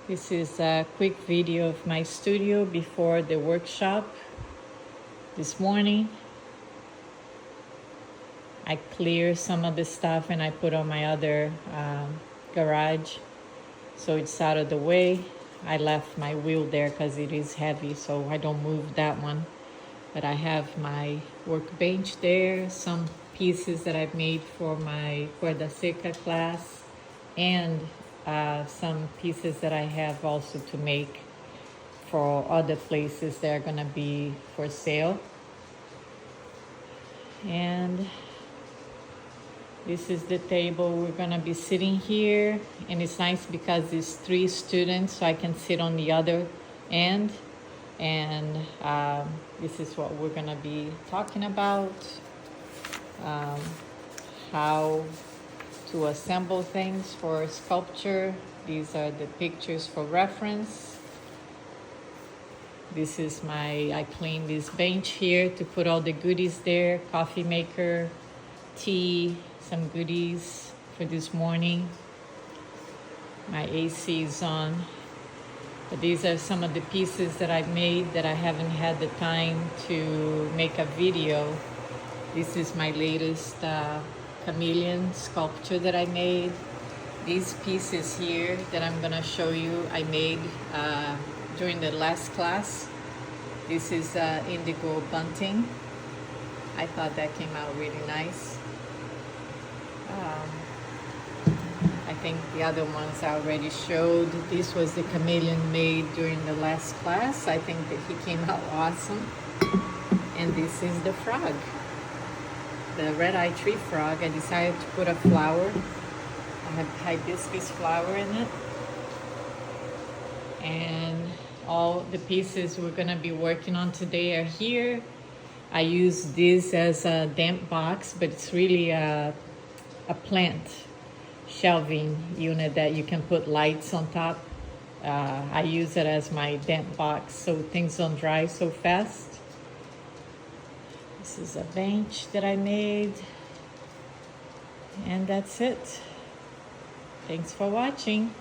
This is a quick video of my studio before the workshop this morning. I clear some of the stuff and I put on my other garage so it's out of the way. I left my wheel there because it is heavy, so I don't move that one. But I have my workbench there, some pieces that I've made for my cuerda seca class, and some pieces that I have also to make for other places that are gonna be for sale. And this is the table we're gonna be sitting here, and it's nice because it's 3 students, so I can sit on the other end. And this is what we're gonna be talking about, how to assemble things for sculpture. These are the pictures for reference. This is I cleaned this bench here to put all the goodies there, coffee maker, tea, some goodies for this morning. My AC is on. But these are some of the pieces that I've made that I haven't had the time to make a video. This is my latest chameleon sculpture that I made. These pieces here that I'm gonna show you, I made during the last class. This is indigo bunting. I thought that came out really nice. I think the other ones I already showed. This was the chameleon made during the last class. I think that he came out awesome. And this is the frog, the red-eye tree frog. I decided to put a flower. I have hibiscus flower in it. And all the pieces we're gonna be working on today are here. I use this as a damp box, but it's really a plant shelving unit that you can put lights on top. I use it as my damp box so things don't dry so fast. This is a bench that I made. And that's it. Thanks for watching.